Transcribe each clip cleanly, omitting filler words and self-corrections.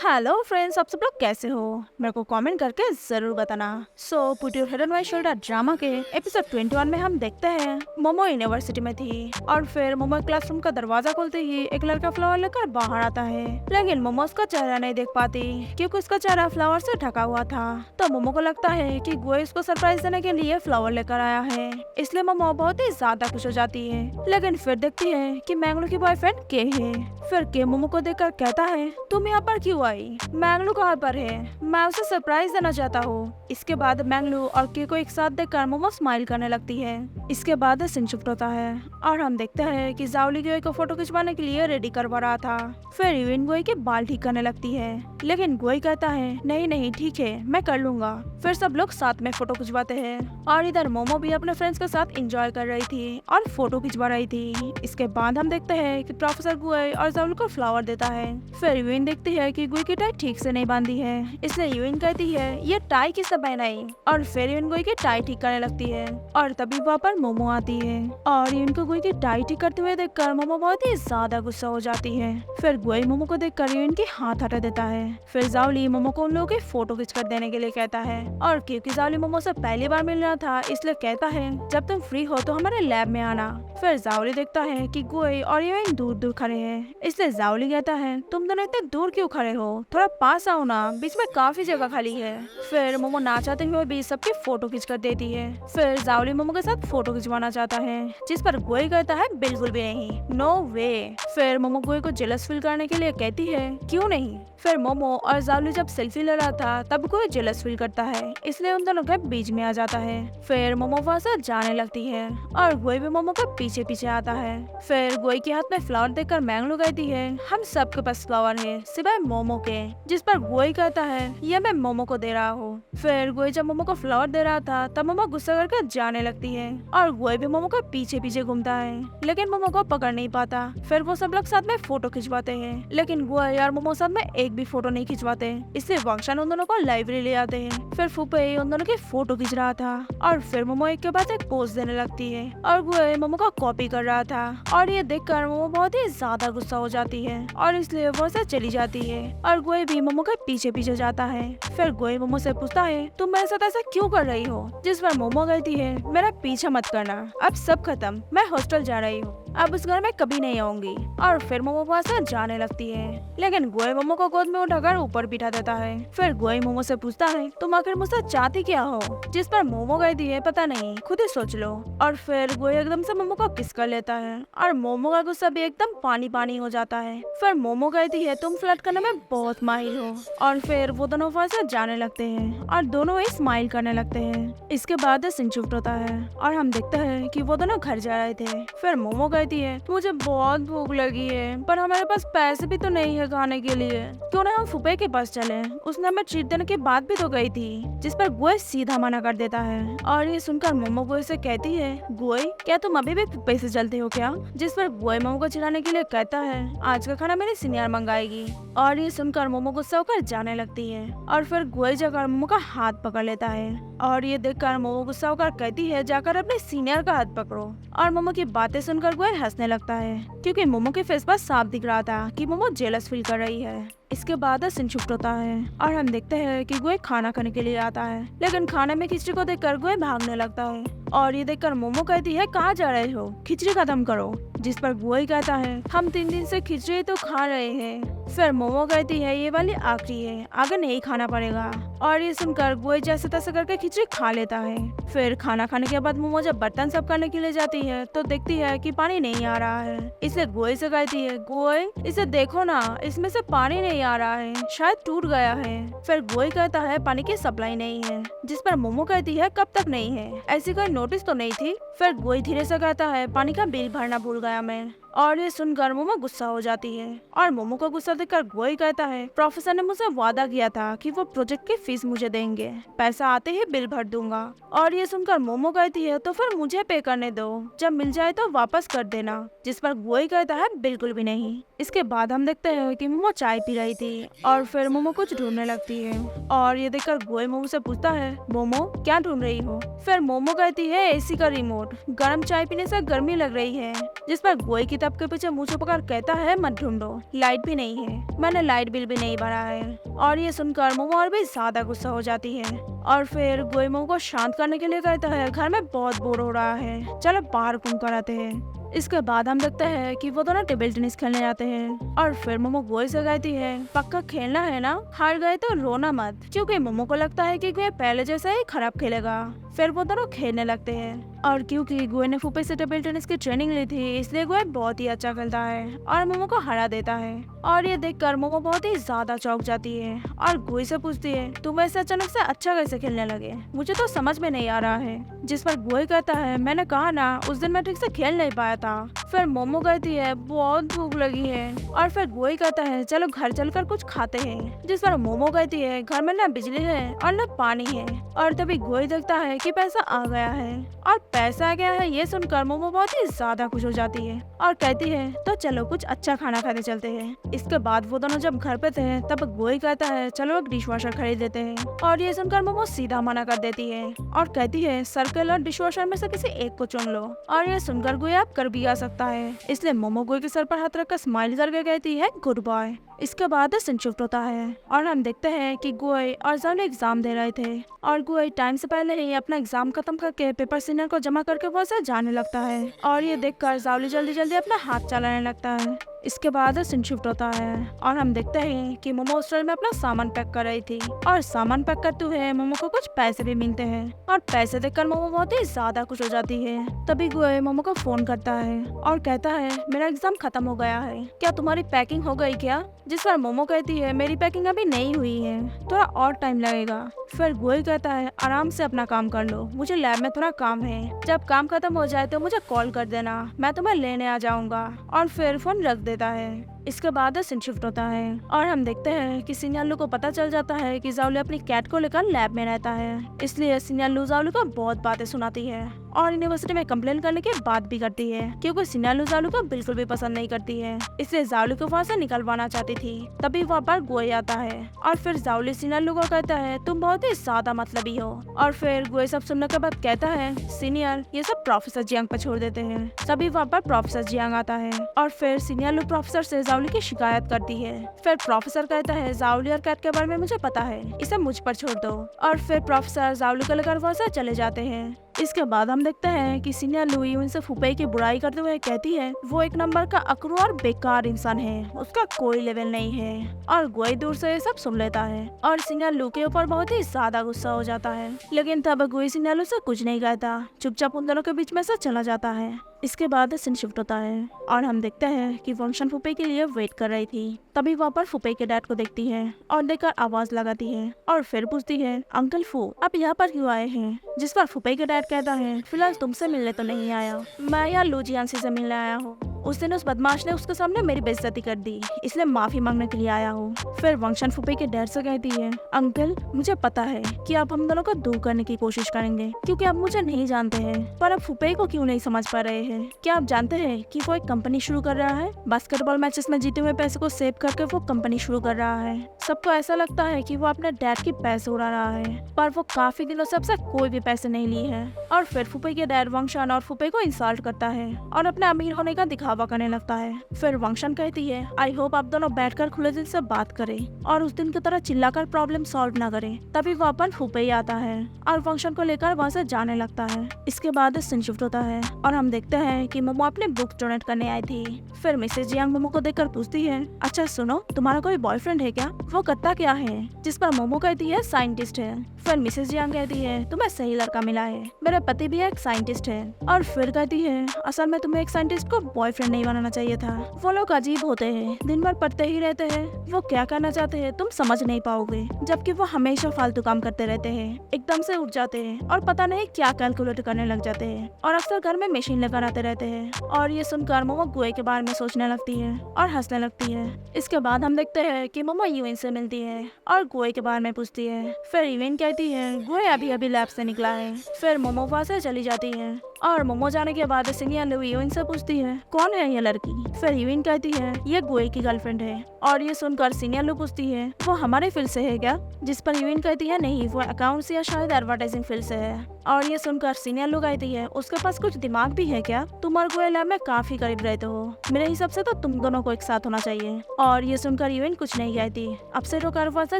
Hello friends, आप सब लोग कैसे हो? मेरे को कमेंट करके जरूर बताना। So put your head on my shoulder drama के एपिसोड 21 में हम देखते हैं मोमो यूनिवर्सिटी में थी और फिर मोमो क्लासरूम का दरवाजा खोलते ही एक लड़का फ्लावर लेकर बाहर आता है, लेकिन मोमो उसका चेहरा नहीं देख पाती क्योंकि उसका चेहरा फ्लावर से ढका हुआ था। तो मोमो को लगता है कि गोई उसको सरप्राइज देने के लिए फ्लावर लेकर आया है, इसलिए मोमो बहुत ही ज्यादा खुश हो जाती है। लेकिन फिर देखती है कि मैंगलो की बॉयफ्रेंड के है। फिर के मोमो को देखकर कहता है, तुम यहाँ पर क्यों आई? मैंगलू कहाँ पर है? मैं उसे सरप्राइज देना चाहता हूँ। इसके बाद मैंगलू और के को एक साथ देखकर मोमो स्माइल करने लगती है। इसके बाद सीन शिफ्ट होता है और हम देखते हैं कि जाओली गोई को फोटो खिंचवाने के लिए रेडी करवा रहा था। फिर यूइन गोई के बाल ठीक करने लगती है, लेकिन गोई कहता है नहीं नहीं ठीक है, मैं कर लूंगा। फिर सब लोग साथ में फोटो खिंचवाते हैं और इधर मोमो भी अपने फ्रेंड्स के साथ एंजॉय कर रही थी और फोटो खिंचवा रही थी। इसके बाद हम देखते हैं कि प्रोफेसर गुई और जाओली को फ्लावर देता है। फिर यूइन देखती है कि गुई की टाई ठीक से नहीं बांधी है, इसलिए यूइन कहती है ये टाई किसने पहनाई, और फिर यूइन गुई की टाई ठीक करने लगती है और तभी वहाँ पर मोमो आती है और यूइन को गुई की टाई ठीक करते हुए देखकर मोमो बहुत ही ज्यादा गुस्सा हो जाती है। फिर गुई मोमो को देखकर यूइन के हाथ हटा देता है। फिर जाओली मोमो को उन लोगों की फोटो खींच कर देने के लिए कहता है और क्योंकि जाओली मोमो से पहली बार मिल रहा था इसलिए कहता है जब तुम फ्री हो तो हमारे लैब में आना। फिर जाओली देखता है कि गुई और यूइन दूर दूर खड़े हैं, इसलिए जाओली कहता है तुम दोनों इतने दूर क्यों खड़े हो, थोड़ा पास आओ ना, बीच में काफी जगह खाली है। फिर मोमो ना चाहते हुए भी सबकी फोटो खींच कर देती है। फिर जाओली मोमो के साथ फोटो खिंचवाना चाहता है, जिस पर गुई कहता है बिल्कुल भी नहीं, नो वे। फिर मोमो गुई को जेलस फील करने के लिए कहती है क्यों नहीं। फिर मोमो और जाओली जब सेल्फी ले रहा था तब गुई जेलस फील करता है, इसलिए उन दोनों के बीच में आ जाता है। फिर मोमो वहाँ से जाने लगती है और गुई भी मोमो के पीछे पीछे आता है। फिर गुई के हाथ में फ्लावर देखकर मैंगलो कहती है हम सबके पास फ्लावर है सिवाय मोमो के, जिस पर गुई कहता है ये मैं मोमो को दे रहा हूँ। फिर गुई जब मोमो को फ्लावर दे रहा था तब मोमो गुस्सा करके जाने लगती है और गुई भी मोमो के पीछे पीछे घूमता है, लेकिन मोमो को पकड़ नहीं पाता। फिर वो सब लोग साथ में फोटो खिंचवाते हैं, लेकिन गुई और मोमो साथ में एक भी फोटो नहीं खिंचवाते, इससे वांगशान उन दोनों को लाइब्रेरी ले आते हैं। फिर फूफे उन दोनों की फोटो खींच रहा था और फिर मोमो एक के बाद एक पोज देने लगती है और गुई मोमो का कॉपी कर रहा था और ये देखकर मोमो बहुत ही ज्यादा गुस्सा हो जाती है और इसलिए वो से चली जाती है और गुई भी मोमो के पीछे पीछे जाता है। फिर गुई मोमो से पूछता है तुम मेरे साथ ऐसा क्यों कर रही हो, जिस पर मोमो कहती है मेरा पीछा मत करना, अब सब खत्म, मैं हॉस्टल जा रही हूँ, अब उस घर में कभी नहीं आऊंगी। और फिर मोमो वहाँ से जाने लगती है, लेकिन गुई मोमो को गोद में उठाकर ऊपर बिठा देता है। फिर गुई मोमो से पूछता है तुम आखिर मुझसे चाहती क्या हो, जिस पर मोमो कहती है पता नहीं, खुद ही सोच लो। और फिर गुई एकदम से मोमो को किस कर लेता है और मोमो का गुस्सा भी एकदम पानी पानी हो जाता है। फिर मोमो कहती है तुम फ्लर्ट करने में बहुत माहिर हो और फिर वो दोनों वहाँ से जाने लगते हैं और दोनों ही स्माइल करने लगते हैं। इसके बाद सीन शिफ्ट होता है और हम देखते हैं कि वो दोनों घर जा रहे थे। फिर मोमो कहती है मुझे बहुत भूख लगी है पर हमारे पास पैसे भी तो नहीं है खाने के लिए, क्यों ना हम फुफे के पास चले, उसने हमें ट्रीट देने के बाद भी तो गई थी, जिस पर गुई सीधा मना कर देता है। और ये सुनकर मोमो गुई से कहती है गुई क्या तुम अभी भी फुफे से चलते हो क्या, जिस पर गुई मोमो को चिढ़ाने के लिए कहता है आज का खाना मेरी सीनियर मंगाएगी। और ये सुनकर मोमो गुस्सा होकर जाने लगती है और फिर गुई जाकर मोमो का हाथ पकड़ लेता है और ये देखकर मोमो गुस्सा होकर कहती है जाकर अपने सीनियर का हाथ पकड़ो। और मोमो की बातें सुनकर गुई हंसने लगता है क्योंकि मोमो के फेस पर साफ दिख रहा था कि मोमो जेलस फील कर रही है। इसके बाद सीन शिफ्ट होता है और हम देखते हैं कि गुई खाना खाने के लिए आता है, लेकिन खाने में खिचड़ी को देखकर गुई भागने लगता है और ये देखकर मोमो कहती है कहाँ जा रहे हो, खिचड़ी खत्म करो, जिस पर गुई कहता है हम 3 दिन से खिचड़ी तो खा रहे हैं। फिर मोमो कहती है ये वाली आखिरी है, आगे नहीं खाना पड़ेगा। और ये सुनकर गुई जैसे तैसे करके खिचड़ी खा लेता है। फिर खाना खाने के बाद मोमो जब बर्तन साफ करने के लिए जाती है तो देखती है कि पानी नहीं आ रहा है, इसलिए गुई से कहती है गुई इसे देखो ना, इसमें से पानी नहीं आ रहा है, शायद टूट गया है। फिर गुई कहता है पानी की सप्लाई नहीं है, जिस पर मोमो कहती है कब तक नहीं है, ऐसी कोई नोटिस तो नहीं थी। फिर गुई धीरे से कहता है पानी का बिल भरना भूल गया मैं। और ये सुनकर मोमो गुस्सा हो जाती है और मोमो को गुस्सा देखकर गुई कहता है प्रोफेसर ने मुझसे वादा किया था कि वो प्रोजेक्ट की फीस मुझे देंगे, पैसा आते ही बिल भर दूंगा। और ये सुनकर मोमो कहती है तो फिर मुझे पे करने दो, जब मिल जाए तो वापस कर देना, जिस पर गुई कहता है बिल्कुल भी नहीं। इसके बाद हम देखते हैं कि मोमो चाय पी रही थी और फिर मोमो कुछ ढूंढने लगती है और ये देखकर गुई मोमो से पूछता है मोमो क्या ढूंढ रही हो। फिर मोमो कहती है एसी का रिमोट, गर्म चाय पीने से गर्मी लग रही है, जिस पर गुई की किताब के पीछे मुंह छुपाकर कहता है मत ढूंढो, लाइट भी नहीं है, मैंने लाइट बिल भी नहीं भरा है। और ये सुनकर मोमो और भी ज्यादा गुस्सा हो जाती है और फिर गोई मोमो को शांत करने के लिए कहता है घर में बहुत बोर हो रहा है, चलो बाहर घूम कर आते हैं। इसके बाद हम देखते हैं कि वो दोनों टेबल टेनिस खेलने जाते हैं और फिर मोमो गोई से कहती है पक्का खेलना है ना, हार गए तो रोना मत, क्योंकि मोमो को लगता है कि गोई पहले जैसा ही खराब खेलेगा। फिर वो दोनों खेलने लगते हैं और क्योंकि गोई ने फूफे से टेबल टेनिस की ट्रेनिंग ली थी इसलिए गोई बहुत ही अच्छा खेलता है और मोमो को हरा देता है। और ये देखकर मोमो बहुत ही ज्यादा चौंक जाती है और गोई से पूछती है तुम ऐसे अचानक से अच्छा कैसे खेलने लगे, मुझे तो समझ में नहीं आ रहा है। जिस पर गोई कहता है मैंने कहा ना उस दिन मैं ठीक से खेल नहीं पाया था। फिर मोमो कहती है बहुत भूख लगी है और फिर गोई कहता है चलो घर चलकर कुछ खाते हैं। जिस पर मोमो कहती है घर में ना बिजली है और ना पानी है। और तभी गोई देखता है कि पैसा आ गया है और पैसा आ गया है। ये सुनकर मोमो बहुत ही ज्यादा खुश हो जाती है और कहती है तो चलो कुछ अच्छा खाना खाने चलते हैं। इसके बाद वो दोनों जब घर पे थे तब गोई कहता है चलो एक डिश वॉशर खरीद देते हैं। और ये सुनकर मोमो सीधा मना कर देती है और कहती है सर्कल और डिश वॉशर में से किसी एक को चुन लो। और ये सुनकर गोई आप कर भी आ सकता है, इसलिए मोमो गोई के सर पर हाथ रखकर स्माइल करके कहती है गुड बॉय। इसके बाद सीन शिफ्ट होता है और हम देखते हैं कि गोई और जावली एग्जाम दे रहे थे और गोई टाइम से पहले ही अपना एग्जाम खत्म करके पेपर सीनियर को जमा करके वहाँ से जाने लगता है। और ये देखकर जावली जल्दी जल्दी अपना हाथ चलाने लगता है। इसके बाद सीन शिफ्ट होता है और हम देखते हैं कि मोमो हॉस्टल में अपना सामान पैक कर रही थी और सामान पैक करते हुए मोमो को कुछ पैसे भी मिलते हैं और पैसे देखकर मोमो बहुत ही ज्यादा खुश हो जाती है। तभी गोई मोमो को फोन करता है और कहता है मेरा एग्जाम खत्म हो गया है, क्या तुम्हारी पैकिंग हो गई क्या? जिस पर मोमो कहती है मेरी पैकिंग अभी नहीं हुई है, थोड़ा और टाइम लगेगा। फिर गोई कहता है आराम से अपना काम कर लो, मुझे लैब में थोड़ा काम है, जब काम खत्म हो जाए तो मुझे कॉल कर देना, मैं तुम्हें लेने आ जाऊंगा। और फिर फोन रख देता है। इसके बाद सीन शिफ्ट होता है और हम देखते हैं कि सिन्यालू को पता चल जाता है कि जावली अपनी कैट को लेकर लैब में रहता है, इसलिए सिन्यालू जावली को बहुत बातें सुनाती है और यूनिवर्सिटी में कंप्लेन करने की बात भी करती है क्योंकि सिन्यालू जावली को बिल्कुल भी पसंद नहीं करती है, इसलिए जावली को वहाँ से निकलवाना चाहती थी। तभी वहाँ पर गोई आता है और फिर जावली सिन्यालू को कहता है तुम बहुत ही ज्यादा मतलबी हो। और फिर गोई सब सुनने के बाद कहता है सीनियर ये सब प्रोफेसर जियांग पर छोड़ देते हैं। तभी वहाँ पर प्रोफेसर जियांग आता है और फिर सिन्यालू प्रोफेसर से जावली की शिकायत करती है। फिर प्रोफेसर कहता है जावली और कैट के बारे में मुझे पता है, इसे मुझ पर छोड़ दो। और फिर प्रोफेसर जावली को लेकर वहाँ से चले जाते हैं। इसके बाद हम देखते हैं कि सीनियर लुई उनसे फुपई की बुराई करते हुए कहती है वो एक नंबर का अकड़ू और बेकार इंसान है, उसका कोई लेवल नहीं है। और गोई दूर से ये सब सुन लेता है और सीनियर लू के ऊपर बहुत ही ज्यादा गुस्सा हो जाता है, लेकिन तब गोई सीनियर लू से कुछ नहीं कहता, चुपचाप उन दोनों के बीच में से चला जाता है। इसके बाद सीन शिफ्ट होता है और हम देखते हैं कि फंक्शन फुपई के लिए वेट कर रही थी। तभी वहाँ पर फुपई के डैड को देखती है और देखकर आवाज लगाती है और फिर पूछती है अंकल फू आप यहाँ पर क्यों आए हैं? जिस पर फुपई के डैड कहता है फिलहाल तुमसे मिलने तो नहीं आया, मैं यहाँ लू जियांसी से मिलने आया हूँ। उस दिन उस बदमाश ने उसके सामने मेरी बेइज्जती कर दी, इसलिए माफी मांगने के लिए आया हूँ। फिर वंशन फुपई के डैड से कहती है अंकल मुझे पता है कि आप हम दोनों को दूर करने की कोशिश करेंगे क्योंकि आप मुझे नहीं जानते हैं, पर आप फुपई को क्यों नहीं समझ पा रहे हैं? क्या आप जानते हैं कि वो एक कंपनी शुरू कर रहा है? बास्केटबॉल मैचेस में जीते हुए पैसे को सेव करके वो कंपनी शुरू कर रहा है। सबको ऐसा लगता है कि वो अपने डैड के पैसे उड़ा रहा है, पर वो काफी दिनों से सबसे कोई भी पैसे नहीं लिए हैं। और फिर फुपई के डैड वंशन और फुपई को इंसल्ट करता है और अपने अमीर होने का दिखावा करने लगता है। फिर वंशन कहती है आई होप आप दोनों बैठकर खुले दिल से बात करें और उस दिन की तरह चिल्लाकर प्रॉब्लम सॉल्व ना करें। तभी वहाँ पर फुपई आता है और वंशन को लेकर वहाँ से जाने लगता है। इसके बाद सीन शिफ्ट होता है और हम देखते हैं कि मोमो अपने बुक डोनेट करने आई थी। फिर मिसेज जियांग मोमो को देखकर पूछती है अच्छा सुनो तुम्हारा कोई बॉयफ्रेंड है क्या? वो करता क्या है? जिस पर मोमो कहती है साइंटिस्ट है। फिर मिसेज जियांग कहती है तुम्हें सही लड़का मिला है, मेरे पति भी एक साइंटिस्ट है। और फिर कहती है असल में तुम्हें एक साइंटिस्ट को बॉयफ्रेंड नहीं बनाना चाहिए था, वो लोग अजीब होते हैं, दिन भर पढ़ते ही रहते हैं, वो क्या करना चाहते हैं तुम समझ नहीं पाओगे, जबकि वो हमेशा फालतू काम करते रहते हैं, एकदम से उठ जाते हैं और पता नहीं क्या कैलकुलेट करने लग जाते हैं और अक्सर घर में मशीन लेकर आते रहते हैं। और ये सुनकर मोमो गोई के बारे में सोचने लगती है और हंसने लगती है। इसके बाद हम देखते हैं कि मोमो यूएन से मिलती है और गोई के बारे में पूछती है। फिर यूएन कहती है गोई अभी अभी लैब से निकला है। फिर मोमो वहाँ से चली जाती है और मोमो जाने के बाद सिंगियन यूइन से पूछती है कौन है ये लड़की। फिर यूइन कहती है ये गुए की गर्लफ्रेंड है। और ये सुनकर सिंगियन पूछती है वो हमारे फील्ड से है क्या, जिस पर यूइन कहती है नहीं वो अकाउंट्स या शायद एडवर्टाइजिंग फील्ड से है। और ये सुनकर सीनियर लोग कहती है उसके पास कुछ दिमाग भी है क्या, तुम और गुए लैब में काफी करीब रहते हो, मेरे हिसाब से तो तुम दोनों को एक साथ होना चाहिए। और ये सुनकर यूइन कुछ नहीं कहती, अब से रोकर वहाँ से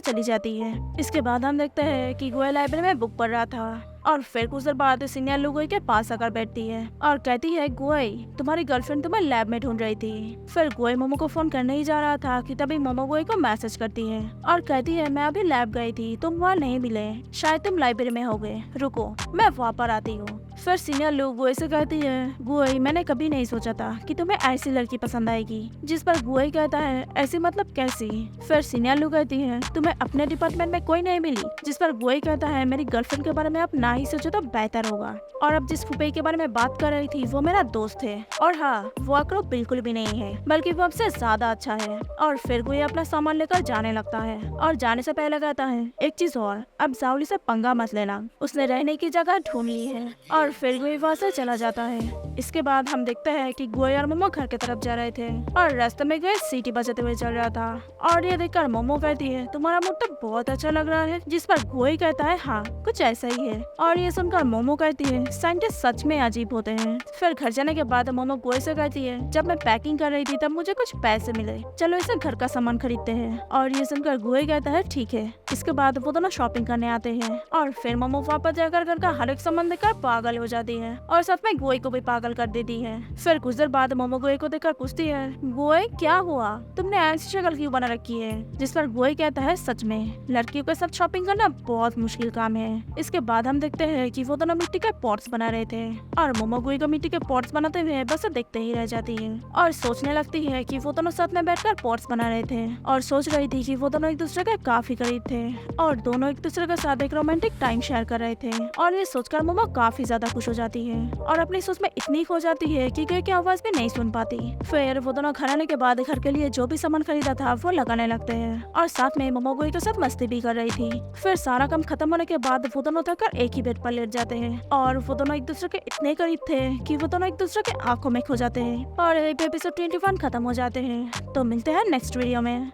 चली जाती है। इसके बाद हम देखते हैं कि गुए लाइब्रेरी में बुक पढ़ रहा था और फिर कुछ देर बाद सीनियर लोगों के पास आकर बैठती है और कहती है गुए तुम्हारी गर्लफ्रेंड तुम्हें लैब में ढूंढ रही थी। फिर गुए मोमो को फोन करने ही जा रहा था कि तभी मोमो गुए को मैसेज करती है और कहती है मैं अभी लैब गई थी, तुम वहाँ नहीं मिले, शायद तुम लाइब्रेरी में हो गए, रुको मैं वहाँ पर आती हूँ। फिर सीनियर लोग गुए से कहती है गुए मैंने कभी नहीं सोचा था कि तुम्हें ऐसी लड़की पसंद आएगी, जिस पर गुए कहता है ऐसी मतलब कैसी। फिर सीनियर लोग कहती है तुम्हें अपने डिपार्टमेंट में कोई नहीं मिली, जिस पर गुए कहता है मेरी गर्लफ्रेंड के बारे में अब ना ही सोचो तो बेहतर होगा। और अब जिस फुपे के बारे में बात कर रही थी वो मेरा दोस्त है और हाँ वो अकरो बिल्कुल भी नहीं है बल्कि वो हमसे ज्यादा अच्छा है। और फिर गुए अपना सामान लेकर जाने लगता है और जाने से पहले कहता है एक चीज और, अब जावली से पंगा मत लेना, उसने रहने की जगह ढूंढ ली है। और फिर गुए वहाँ से चला जाता है। इसके बाद हम देखते हैं कि गुए और मोमो घर की तरफ जा रहे थे और रास्ते में गुए सीटी बजाते हुए चल रहा था। और ये देखकर मोमो कहती है तुम्हारा मूड तो बहुत अच्छा लग रहा है, जिस पर गुए कहता है हाँ कुछ ऐसा ही है। और ये सुनकर मोमो कहती है साइंटिस्ट सच में अजीब होते हैं। फिर घर जाने के बाद मोमो गुए से कहती है जब मैं पैकिंग कर रही थी तब मुझे कुछ पैसे मिले, चलो इसे घर का सामान खरीदते हैं। और ये सुनकर गुए कहता है ठीक है। इसके बाद वो दोनों शॉपिंग करने आते हैं और फिर मोमो वापस जाकर घर का हर एक सामान देखकर पागल हो जाती है और साथ में गुए को भी पागल कर देती है। फिर कुछ देर बाद मोमो गुए को देखकर पूछती है गुए क्या हुआ, तुमने ऐसी शक्ल क्यों बना रखी है, जिस पर गुए कहता है सच में लड़कियों के साथ शॉपिंग करना बहुत मुश्किल काम है। इसके बाद हम देखते हैं कि वो दोनों मिट्टी के पॉट्स बना रहे थे और मोमो गुए को मिट्टी के पॉट्स बनाते हुए बस देखते ही रह जाती है और सोचने लगती है कि वो दोनों साथ में बैठकर पॉट्स बना रहे थे और सोच रही थी कि वो दोनों एक दूसरे के काफी करीब थे और दोनों एक दूसरे के साथ एक रोमांटिक टाइम शेयर कर रहे थे। और ये सोचकर मोमो काफी ज्यादा खुश हो जाती है और अपनी सोच में इतनी खो जाती है कि गुए की आवाज भी नहीं सुन पाती। फिर वो दोनों घर आने के बाद घर के लिए जो भी सामान खरीदा था वो लगाने लगते हैं और साथ में मोमो गुए के साथ मस्ती भी कर रही थी। फिर सारा काम खत्म होने के बाद वो दोनों थककर एक ही बेड पर लेट जाते हैं और वो दोनों एक दूसरे के इतने करीब थे कि वो दोनों एक दूसरे के आंखों में खो जाते हैं और एपिसोड 21 खत्म हो जाते हैं। तो मिलते हैं नेक्स्ट वीडियो में।